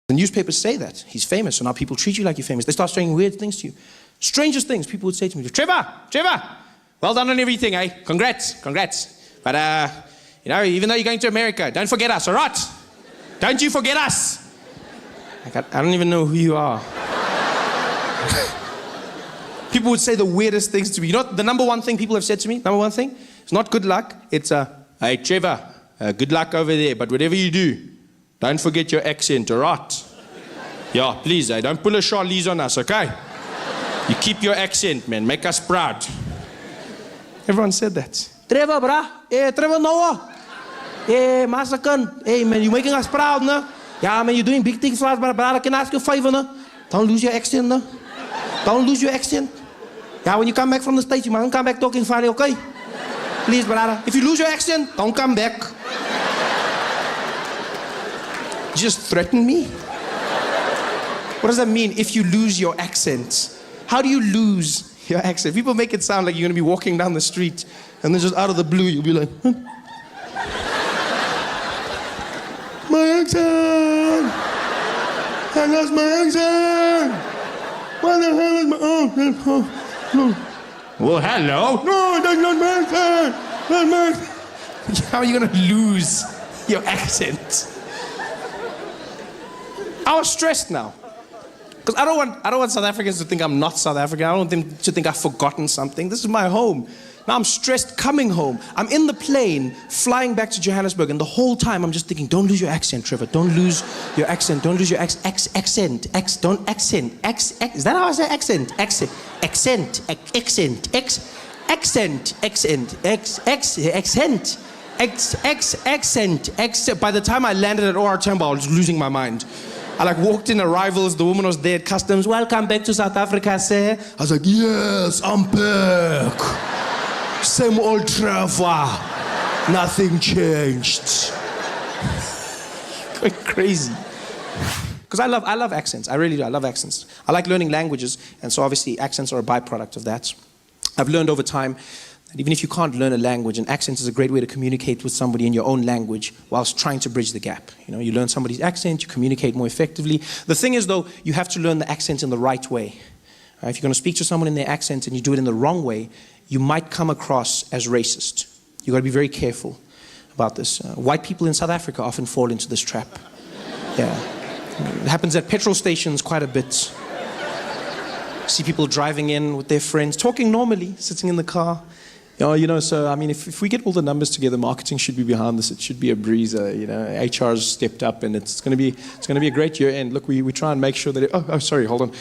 The newspapers say that. He's famous, so now people treat you like you're famous. They start saying weird things to you. Strangest things people would say to me. Trevor, well done on everything, eh? Congrats. But, even though you're going to America, don't forget us, all right? Don't you forget us. I don't even know who you are. People would say the weirdest things to me. You know the number one thing people have said to me? Number one thing? It's not good luck. It's, hey, Trevor, good luck over there. But whatever you do, don't forget your accent, all right? Yeah, please, don't pull a Charlize on us, okay? You keep your accent, man. Make us proud. Everyone said that. Trevor, brah. Hey, Trevor Noah. Hey, Masakan. Hey, man, you're making us proud, no? Yeah, man, you're doing big things for us, but brother, can I ask you a favor, no? Don't lose your accent, no? Don't lose your accent. Yeah, when you come back from the States, you mustn't come back talking funny, okay? Please, brother. If you lose your accent, don't come back. You just threaten me? What does that mean, if you lose your accent? How do you lose your accent? People make it sound like you're going to be walking down the street and then just out of the blue, you'll be like, huh? My accent! I lost my accent! What the hell is my... Oh. Well, hello? No, that's not my accent! That's my accent! How are you going to lose your accent? I was stressed now. Because I don't want South Africans to think I'm not South African. I don't want them to think I've forgotten something. This is my home. Now I'm stressed coming home. I'm in the plane, flying back to Johannesburg, and the whole time I'm just thinking, don't lose your accent, Trevor. Don't lose your accent. Don't lose your accent. Is that how I say accent? Accent. By the time I landed at OR Tambo, I was losing my mind. I walked in arrivals, the woman was there at customs. Welcome back to South Africa, sir. I was like, yes, I'm back. Same old Trevor. Nothing changed. Going crazy. Because I love accents. I really do. I love accents. I like learning languages, and so obviously accents are a byproduct of that. I've learned over time that even if you can't learn a language, an accent is a great way to communicate with somebody in your own language whilst trying to bridge the gap. You learn somebody's accent, you communicate more effectively. The thing is, though, you have to learn the accent in the right way. If you're going to speak to someone in their accent and you do it in the wrong way, you might come across as racist. You've got to be very careful about this. White people in South Africa often fall into this trap. Yeah. It happens at petrol stations quite a bit. See people driving in with their friends, talking normally, sitting in the car. So, I mean, if we get all the numbers together, marketing should be behind this. It should be a breezer, HR's stepped up, and it's going to be a great year. And look, we try and make sure that sorry, hold on.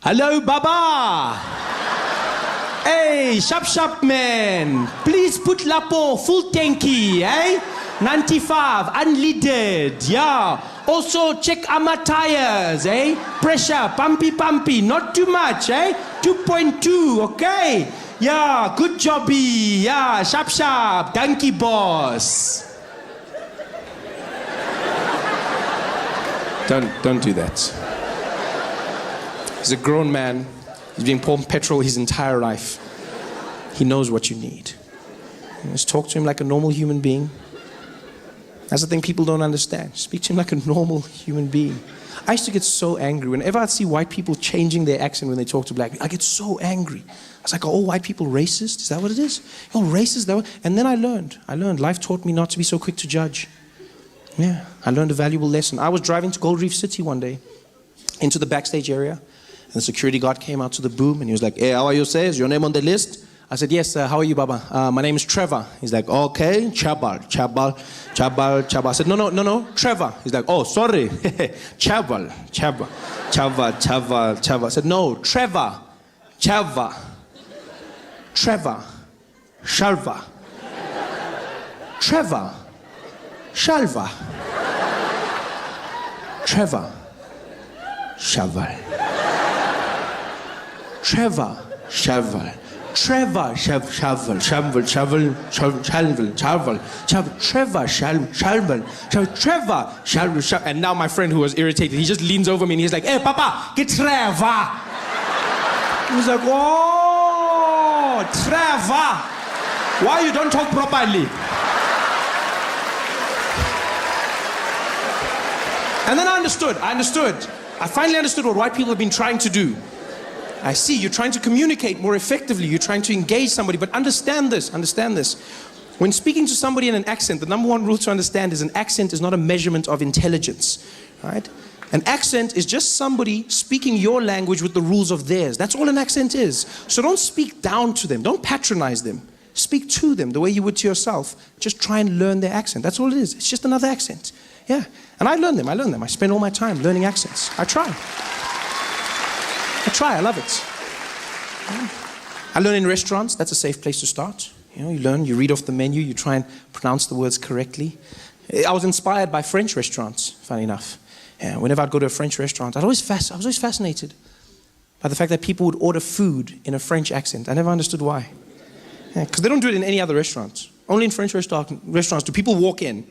Hello, Baba! Hey, sharp man. Please put Lapo full tanky, eh? 95, unleaded, yeah. Also, check our tires, eh? Pressure, pumpy, not too much, eh? 2.2, okay? Yeah, good jobby. Yeah, sharp. Donkey boss. Don't do that. He's a grown man. He's been pouring petrol his entire life. He knows what you need. Just talk to him like a normal human being. That's the thing people don't understand. Speak to him like a normal human being. I used to get so angry. Whenever I'd see white people changing their accent when they talk to black people, I get so angry. I was like, are all white people racist? Is that what it is? Oh, racist? And then I learned. Life taught me not to be so quick to judge. Yeah, I learned a valuable lesson. I was driving to Gold Reef City one day, into the backstage area, and the security guard came out to the boom, and he was like, hey, how are you, sir? Is your name on the list? I said, yes, how are you, Baba? My name is Trevor. He's like, okay, Chabal. I said, no, Trevor. He's like, oh, sorry, Chabal. I said, no, Trevor. Shalva. Trevor. Shalva. Trevor. Shaval. Trevor. Shaval. Trevor Shaval. And now my friend who was irritated, he just leans over me and he's like, hey, Papa, get Trevor. He was like, oh, Trevor. Why you don't talk properly? And then I understood. I finally understood what white people have been trying to do. I see, you're trying to communicate more effectively. You're trying to engage somebody, but understand this. When speaking to somebody in an accent, the number one rule to understand is an accent is not a measurement of intelligence, right? An accent is just somebody speaking your language with the rules of theirs. That's all an accent is. So don't speak down to them. Don't patronize them. Speak to them the way you would to yourself. Just try and learn their accent. That's all it is. It's just another accent. Yeah. And I learn them. I spend all my time learning accents. I try. I love it. I learn in restaurants. That's a safe place to start. You know, you learn, you read off the menu, you try and pronounce the words correctly. I was inspired by French restaurants, funny enough. Yeah, whenever I'd go to a French restaurant, I was always fascinated by the fact that people would order food in a French accent. I never understood why. Because they don't do it in any other restaurants. Only in French restaurants do people walk in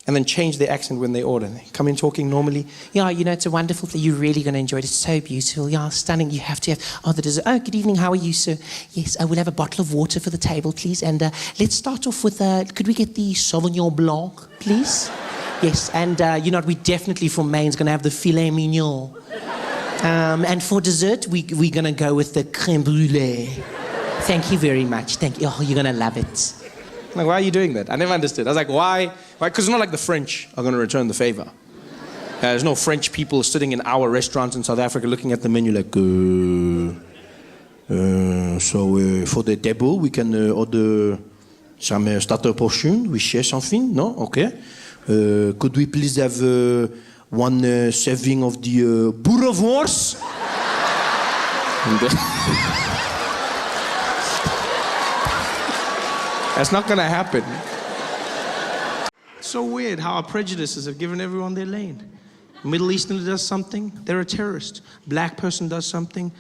and then change their accent when they order. They come in talking normally. Yeah, you know, it's a wonderful thing. You're really going to enjoy it. It's so beautiful. Yeah, stunning. You have to have. Oh, the dessert. Oh, good evening. How are you, sir? Yes, I will have a bottle of water for the table, please. And let's start off with, could we get the Sauvignon Blanc, please? Yes, and you know what? We definitely, for mains, going to have the filet mignon. And for dessert, we're going to go with the crème brûlée. Thank you very much. Thank you. Oh, you're going to love it. Like, why are you doing that? I never understood. I was like, why? Because it's not like the French are going to return the favor. There's no French people sitting in our restaurants in South Africa looking at the menu like, so for the table, we can order some starter portion with chef something? No? Okay. Could we please have one serving of the boerewors? That's not gonna happen. It's so weird how our prejudices have given everyone their lane. Middle Easterner does something, they're a terrorist. Black person does something,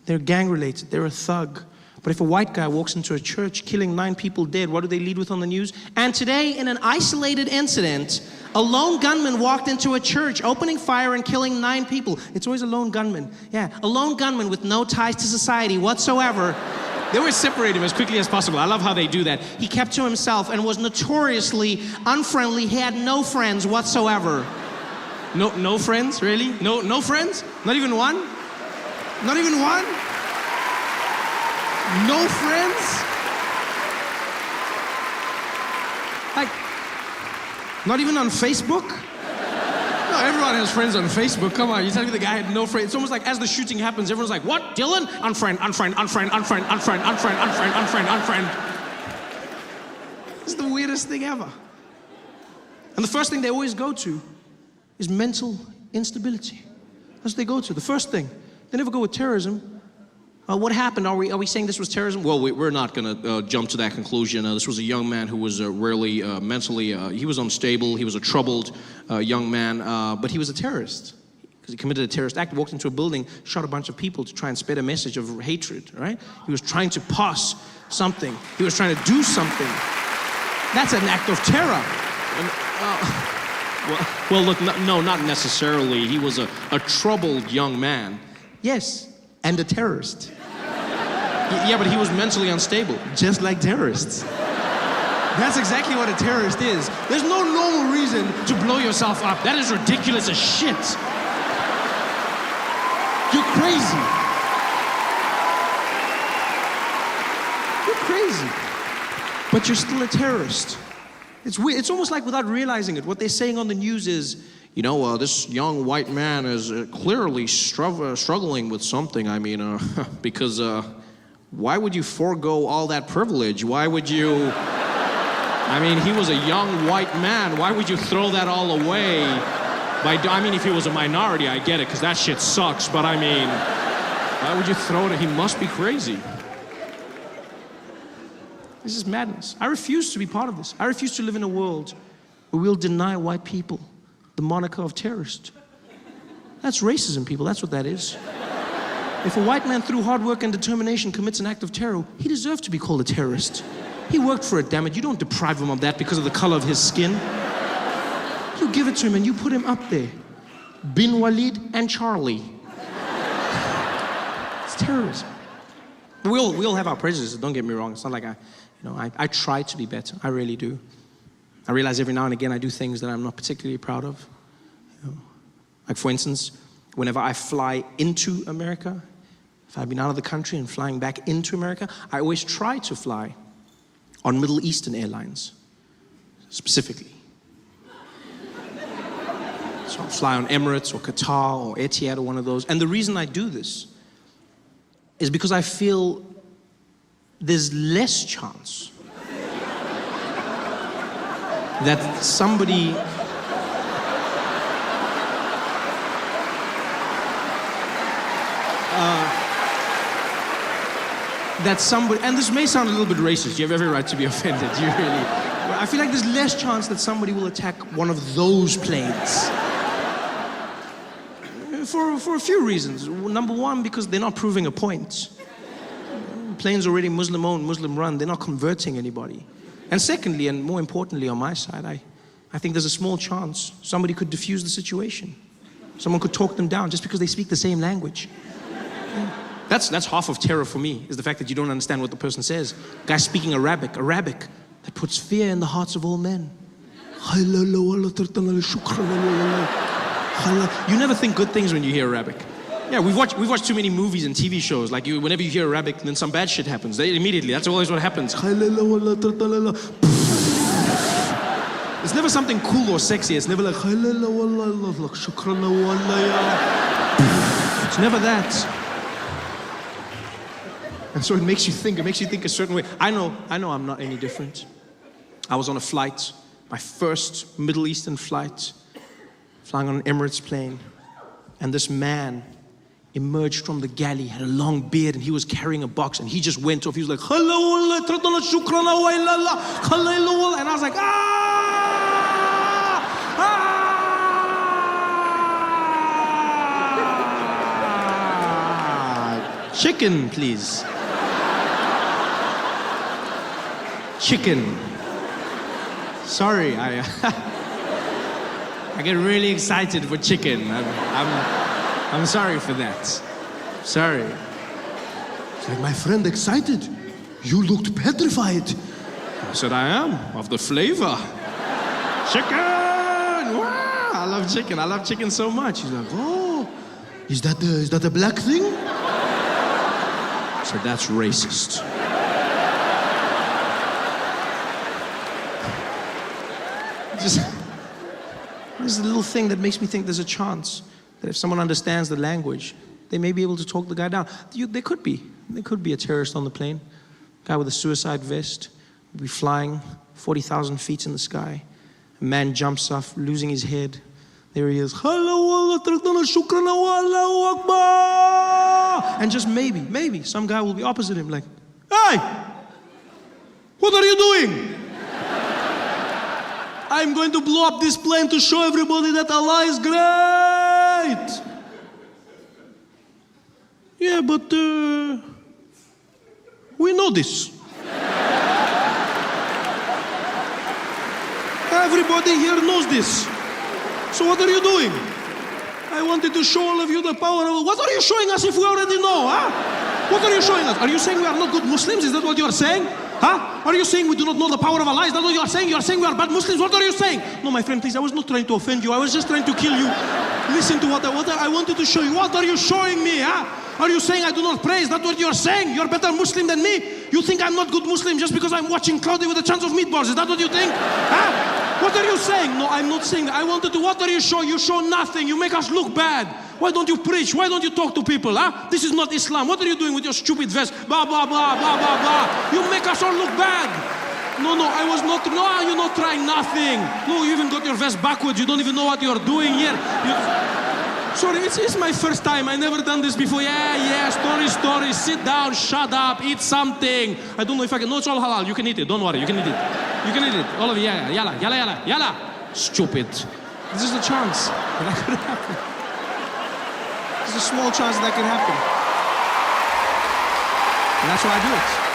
they're gang related, they're a thug. But if a white guy walks into a church killing 9 people dead, what do they lead with on the news? And today, in an isolated incident, a lone gunman walked into a church, opening fire and killing 9 people. It's always a lone gunman. Yeah, a lone gunman with no ties to society whatsoever. They always separate him as quickly as possible. I love how they do that. He kept to himself and was notoriously unfriendly. He had no friends whatsoever. No friends, really? No friends? Not even one? Not even one? No friends? Like, not even on Facebook? No, everyone has friends on Facebook. Come on, you tell me the guy had no friends. It's almost like as the shooting happens, everyone's like, what, Dylan? Unfriend. It's the weirdest thing ever. And the first thing they always go to is mental instability. That's what they go to, the first thing. They never go with terrorism. What happened? Are we saying this was terrorism? Well, we're not going to jump to that conclusion. This was a young man who was rarely mentally, he was unstable. He was a troubled young man, but he was a terrorist because he committed a terrorist act, walked into a building, shot a bunch of people to try and spread a message of hatred, right? He was trying to pass something. He was trying to do something. That's an act of terror. Well, look, no, not necessarily. He was a troubled young man. Yes, and a terrorist. Yeah, but he was mentally unstable. Just like terrorists. That's exactly what a terrorist is. There's no normal reason to blow yourself up. That is ridiculous as shit. You're crazy. You're crazy. But you're still a terrorist. It's weird. It's almost like without realizing it, what they're saying on the news is, you know, this young white man is clearly struggling with something. I mean, because why would you forego all that privilege? Why would you... I mean, he was a young white man. Why would you throw that all away? I mean, if he was a minority, I get it, because that shit sucks. But I mean, why would you throw it? He must be crazy. This is madness. I refuse to be part of this. I refuse to live in a world where we'll deny white people the moniker of terrorist. That's racism, people. That's what that is. If a white man through hard work and determination commits an act of terror, he deserves to be called a terrorist. He worked for it, damn it. You don't deprive him of that because of the color of his skin. You give it to him and you put him up there. Bin Walid and Charlie. It's terrorism. We all have our prejudices, don't get me wrong. It's not like I try to be better. I really do. I realize every now and again I do things that I'm not particularly proud of. Like for instance, whenever I fly into America, if I've been out of the country and flying back into America, I always try to fly on Middle Eastern Airlines, specifically. So I'll fly on Emirates or Qatar or Etihad or one of those. And the reason I do this is because I feel there's less chance that somebody and this may sound a little bit racist, you have every right to be offended, you really. I feel like there's less chance that somebody will attack one of those planes. For a few reasons. Number one, because they're not proving a point. Planes already Muslim-owned, Muslim-run, they're not converting anybody. And secondly, and more importantly on my side, I think there's a small chance somebody could diffuse the situation. Someone could talk them down just because they speak the same language. That's half of terror for me, is the fact that you don't understand what the person says. Guy speaking Arabic, that puts fear in the hearts of all men. You never think good things when you hear Arabic. Yeah, we've watched too many movies and TV shows. Like whenever you hear Arabic, then some bad shit happens. That's always what happens. It's never something cool or sexy. It's never like it's never that. And so it makes you think a certain way. I know I'm not any different. I was on a flight, my first Middle Eastern flight, flying on an Emirates plane, and this man emerged from the galley, had a long beard, and he was carrying a box, and he just went off. He was like, hello, and I was like, chicken, please. Chicken. Sorry, I get really excited for chicken. I'm sorry for that. Sorry. It's like, my friend, excited? You looked petrified. I said, I am, of the flavor. Chicken! Wow, I love chicken. I love chicken so much. He's like, oh, is that a black thing? I said, that's racist. There's a little thing that makes me think there's a chance that if someone understands the language, they may be able to talk the guy down. There could be a terrorist on the plane, a guy with a suicide vest, be flying 40,000 feet in the sky. A man jumps off, losing his head. There he is. And just maybe some guy will be opposite him, like, hey, what are you doing? I'm going to blow up this plane to show everybody that Allah is great. Yeah, but we know this. Everybody here knows this. So what are you doing? I wanted to show all of you the power of... What are you showing us if we already know, huh? What are you showing us? Are you saying we are not good Muslims? Is that what you are saying? Huh? Are you saying we do not know the power of Allah? Is that what you are saying? You are saying we are bad Muslims? What are you saying? No, my friend, please, I was not trying to offend you. I was just trying to kill you. Listen to what I wanted to show you. What are you showing me, huh? Are you saying I do not pray? Is that what you are saying? You're better Muslim than me? You think I'm not good Muslim just because I'm watching Cloudy with a Chance of Meatballs? Is that what you think? Huh? What are you saying? No, I'm not saying that. I wanted to, what are you showing? You show nothing. You make us look bad. Why don't you preach? Why don't you talk to people, huh? This is not Islam. What are you doing with your stupid vest? Blah, blah, blah, blah, blah, blah. You make us all look bad. No, I was not, no, you're not trying nothing. No, you even got your vest backwards. You don't even know what you're doing here. Sorry, it's my first time. I never done this before. Yeah, story. Sit down, shut up, eat something. I don't know if I can. No, it's all halal. You can eat it. Don't worry. You can eat it. You can eat it. All of you. Yeah. Yalla. Stupid. This is a chance that could happen. There's a small chance that could happen. And that's why I do it.